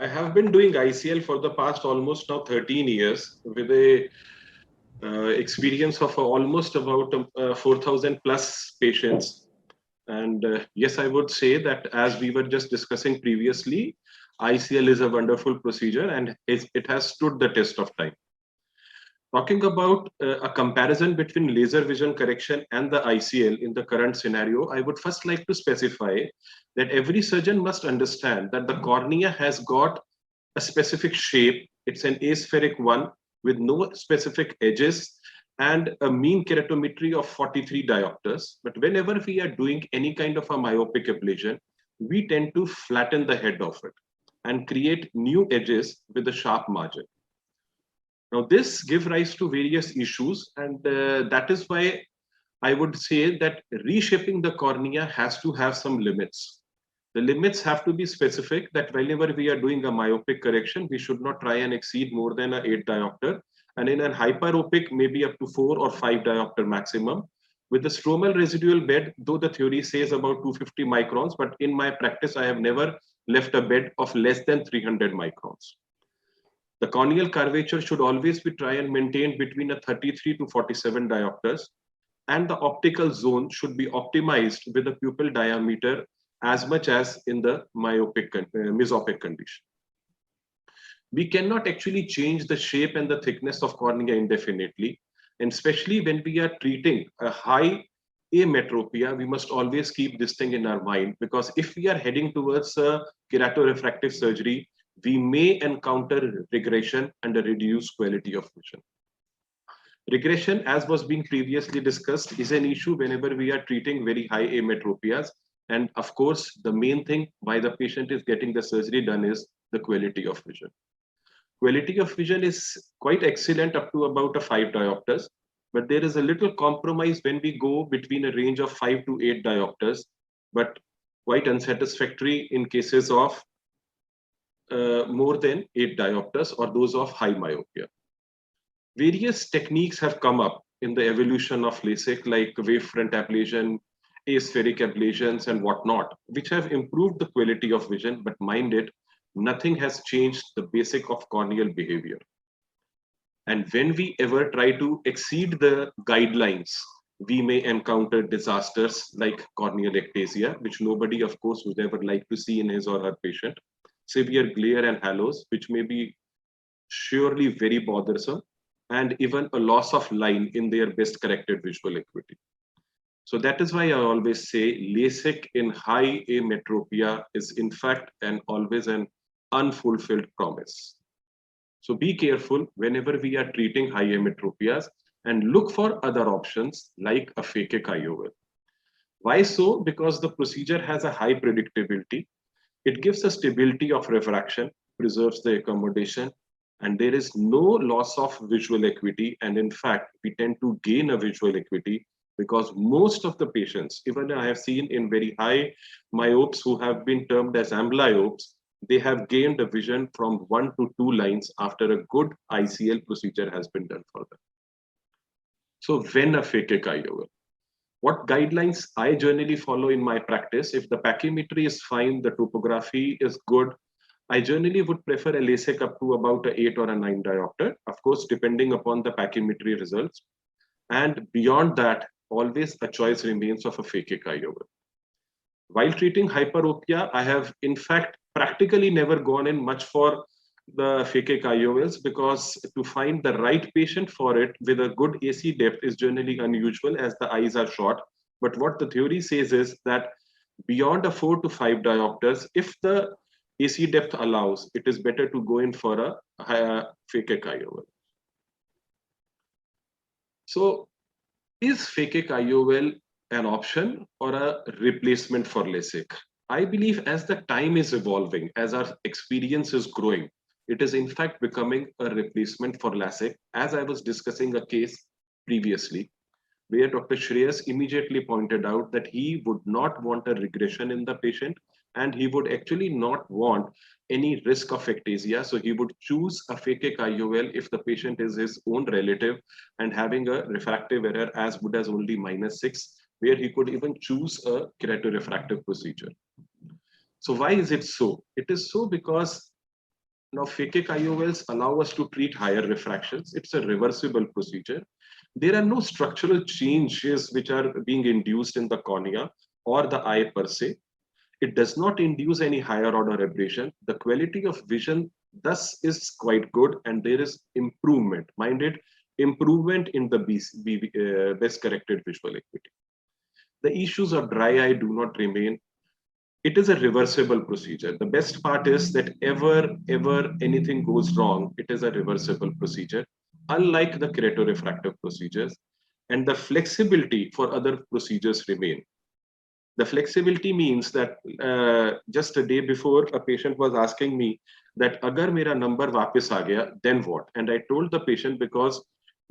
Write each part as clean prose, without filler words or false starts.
I have been doing ICL for the past almost now 13 years with a experience of almost about 4,000 plus patients. And yes, I would say that as we were just discussing previously, ICL is a wonderful procedure and it has stood the test of time. Talking about a comparison between laser vision correction and the ICL in the current scenario, I would first like to specify that every surgeon must understand that the cornea has got a specific shape. It's an aspheric one with no specific edges and a mean keratometry of 43 diopters. But whenever we are doing any kind of a myopic ablation, we tend to flatten the head of it and create new edges with a sharp margin. Now, this gives rise to various issues, and that is why I would say that reshaping the cornea has to have some limits. The limits have to be specific that whenever we are doing a myopic correction, we should not try and exceed more than an 8 diopter, and in a hyperopic, maybe up to 4 or 5 diopter maximum. With the stromal residual bed, though the theory says about 250 microns, but in my practice, I have never left a bed of less than 300 microns. The corneal curvature should always be try and maintained between a 33 to 47 diopters, and the optical zone should be optimized with the pupil diameter as much as in the mesopic condition. We cannot actually change the shape and the thickness of cornea indefinitely, and especially when we are treating a high ametropia, we must always keep this thing in our mind, because if we are heading towards a keratorefractive surgery, we may encounter regression and a reduced quality of vision. Regression, as was being previously discussed, is an issue whenever we are treating very high ametropias. And of course, the main thing why the patient is getting the surgery done is the quality of vision. Quality of vision is quite excellent up to about a 5 diopters, but there is a little compromise when we go between a range of 5 to 8 diopters, but quite unsatisfactory in cases of more than 8 diopters or those of high myopia. Various techniques have come up in the evolution of LASIK, like wavefront ablation, aspheric ablations, and whatnot, which have improved the quality of vision, but mind it, nothing has changed the basic of corneal behavior. And when we ever try to exceed the guidelines, we may encounter disasters like corneal ectasia, which nobody, of course, would ever like to see in his or her patient. Severe glare and halos, which may be surely very bothersome, and even a loss of line in their best corrected visual acuity. So that is why I always say LASIK in high ametropia is in fact always an unfulfilled promise. So be careful whenever we are treating high ametropias and look for other options like a phakic IOL. Why so? Because the procedure has a high predictability. It gives a stability of refraction, preserves the accommodation, and there is no loss of visual acuity. And in fact, we tend to gain a visual acuity because most of the patients, even I have seen in very high myopes who have been termed as amblyopes, they have gained a vision from 1 to 2 lines after a good ICL procedure has been done for them. So when a phakic IOL? What guidelines I generally follow in my practice, if the pachymetry is fine, the topography is good, I generally would prefer a LASIK up to about an 8 or a 9 diopter, of course, depending upon the pachymetry results. And beyond that, always a choice remains of a phakic IOL. While treating hyperopia, I have in fact practically never gone in much for the phakic IOLs, because to find the right patient for it with a good AC depth is generally unusual as the eyes are short. But what the theory says is that beyond a 4 to 5 diopters, if the AC depth allows, it is better to go in for a phakic IOL. So is phakic IOL an option or a replacement for LASIK? I believe as the time is evolving, as our experience is growing, it is in fact becoming a replacement for LASIK. As I was discussing a case previously, where Dr. Shreyas immediately pointed out that he would not want a regression in the patient, and he would actually not want any risk of ectasia. So he would choose a phakic IOL if the patient is his own relative and having a refractive error as good as only -6, where he could even choose a keratorefractive procedure. So why is it so? It is so because Now, phakic IOLs allow us to treat higher refractions. It's a reversible procedure. There are no structural changes which are being induced in the cornea or the eye per se. It does not induce any higher order aberration. The quality of vision thus is quite good, and there is improvement, minded improvement in the best corrected visual acuity. The issues of dry eye do not remain. It is a reversible procedure. The best part is that ever anything goes wrong, it is a reversible procedure, unlike the keratorefractive procedures, and the flexibility for other procedures remain. The flexibility means that just a day before, a patient was asking me that agar mera number वापस आ गया, then what? And I told the patient, because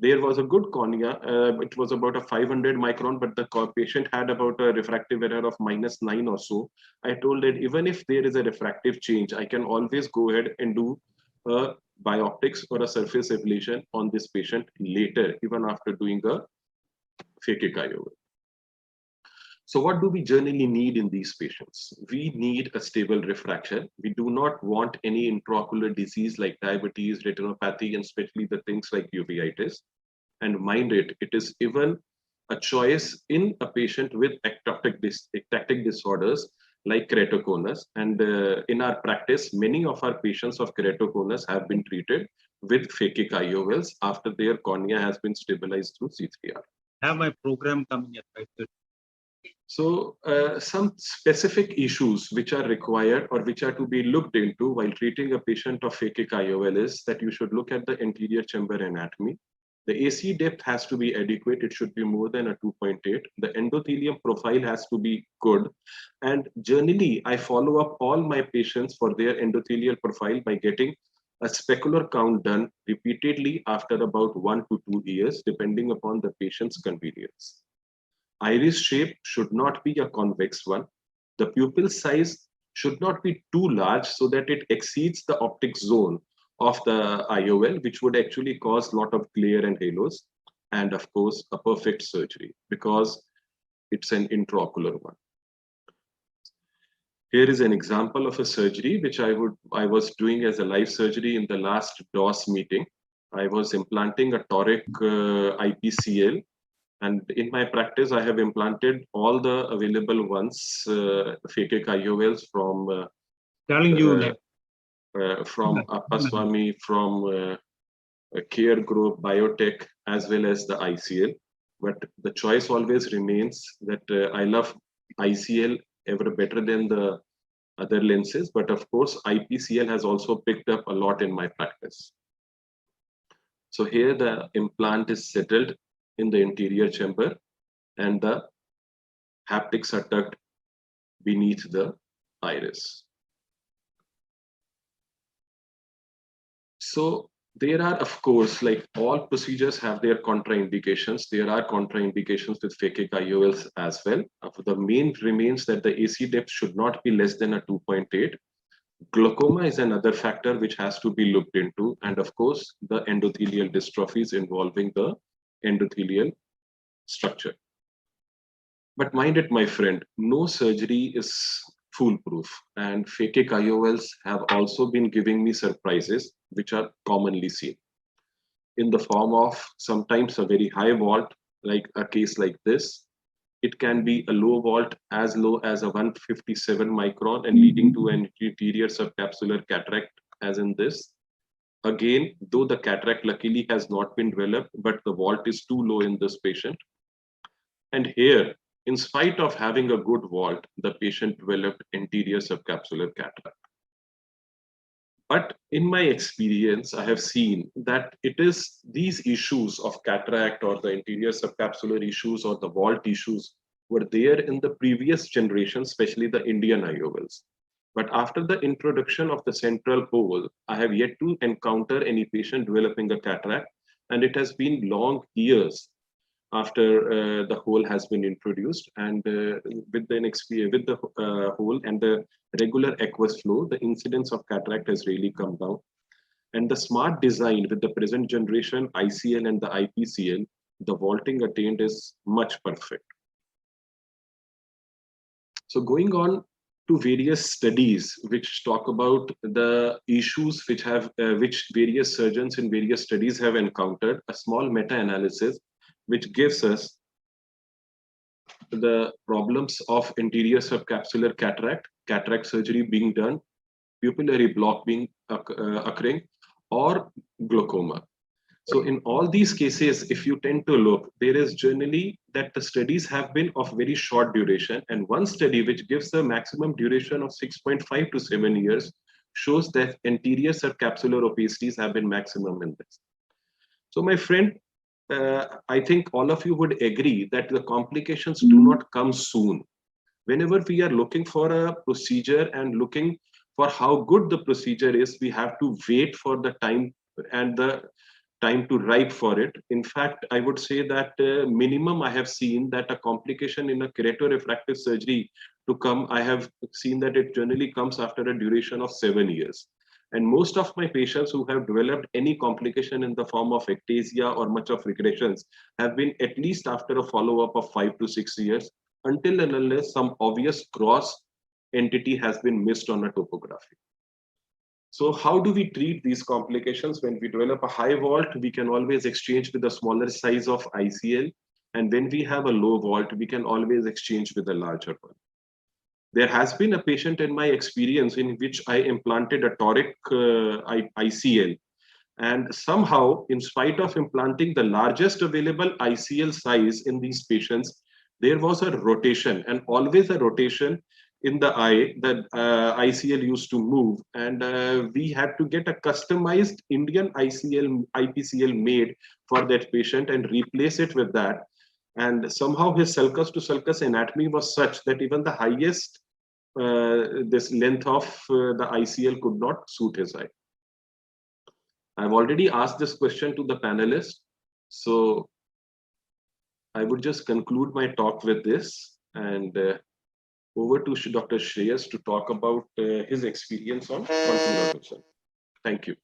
there was a good cornea, it was about a 500 micron, but the patient had about a refractive error of -9 or so. I told that even if there is a refractive change, I can always go ahead and do a bioptics or a surface ablation on this patient later, even after doing a phakic IOL. So what do we generally need in these patients? We need a stable refraction. We do not want any intraocular disease like diabetes, retinopathy, and especially the things like uveitis. And mind it, it is even a choice in a patient with ectatic disorders like keratoconus. And in our practice, many of our patients of keratoconus have been treated with phakic IOLs after their cornea has been stabilized through C3R. I have my program coming at 5:30. So some specific issues which are required or which are to be looked into while treating a patient of phakic IOL is that you should look at the anterior chamber anatomy. The AC depth has to be adequate. It should be more than a 2.8. The endothelium profile has to be good. And generally, I follow up all my patients for their endothelial profile by getting a specular count done repeatedly after about 1 to 2 years, depending upon the patient's convenience. Iris shape should not be a convex one. The pupil size should not be too large so that it exceeds the optic zone of the IOL, which would actually cause a lot of glare and halos. And of course, a perfect surgery because it's an intraocular one. Here is an example of a surgery which I was doing as a live surgery in the last DOS meeting. I was implanting a toric IPCL. And in my practice, I have implanted all the available ones, phakic IOLs from from Appaswamy, from Care Group, Biotech, as well as the ICL. But the choice always remains that I love ICL ever better than the other lenses. But of course, IPCL has also picked up a lot in my practice. So here the implant is settled in the anterior chamber and the haptics are tucked beneath the iris. So there are, of course, like all procedures have their contraindications. There are contraindications with phakic IOLs as well. The main remains that the AC depth should not be less than a 2.8. Glaucoma is another factor which has to be looked into. And of course, the endothelial dystrophies involving the endothelial structure. But mind it, my friend, no surgery is foolproof, and phakic IOLs have also been giving me surprises which are commonly seen in the form of sometimes a very high vault, like a case like this. It can be a low vault as low as a 157 micron and leading to an anterior subcapsular cataract as in this. Again, though the cataract luckily has not been developed, but the vault is too low in this patient. And here, in spite of having a good vault, the patient developed anterior subcapsular cataract. But in my experience, I have seen that it is these issues of cataract or the anterior subcapsular issues or the vault issues were there in the previous generation, especially the Indian IOLs. But after the introduction of the central hole, I have yet to encounter any patient developing a cataract, and it has been long years after the hole has been introduced. And with the hole and the regular aqueous flow, the incidence of cataract has really come down. And the smart design with the present generation ICL and the IPCL, the vaulting attained is much perfect. So going on to various studies which talk about the issues which various surgeons in various studies have encountered, a small meta-analysis which gives us the problems of anterior subcapsular cataract surgery being done, pupillary block being occurring, or glaucoma. So in all these cases, if you tend to look, there is generally that the studies have been of very short duration, and one study which gives the maximum duration of 6.5 to 7 years shows that anterior subcapsular opacities have been maximum in this. So my friend, I think all of you would agree that the complications do not come soon. Whenever we are looking for a procedure and looking for how good the procedure is, we have to wait for the time and the time to ripe for it. In fact, I would say that minimum I have seen that a complication in a keratorefractive surgery to come, I have seen that it generally comes after a duration of 7 years. And most of my patients who have developed any complication in the form of ectasia or much of regressions have been at least after a follow-up of 5 to 6 years, until and unless some obvious cross entity has been missed on a topography. So how do we treat these complications? When we develop a high vault, we can always exchange with a smaller size of ICL. And when we have a low vault, we can always exchange with a larger one. There has been a patient in my experience in which I implanted a toric ICL. And somehow, in spite of implanting the largest available ICL size in these patients, there was a rotation, and always a rotation in the eye. The ICL used to move, and we had to get a customized Indian IPCL made for that patient and replace it with that. And somehow his sulcus to sulcus anatomy was such that even the highest this length of the ICL could not suit his eye. I've already asked this question to the panelists, so I would just conclude my talk with this, and over to Dr. Shreyas to talk about his experience on quantum revolution. Thank you.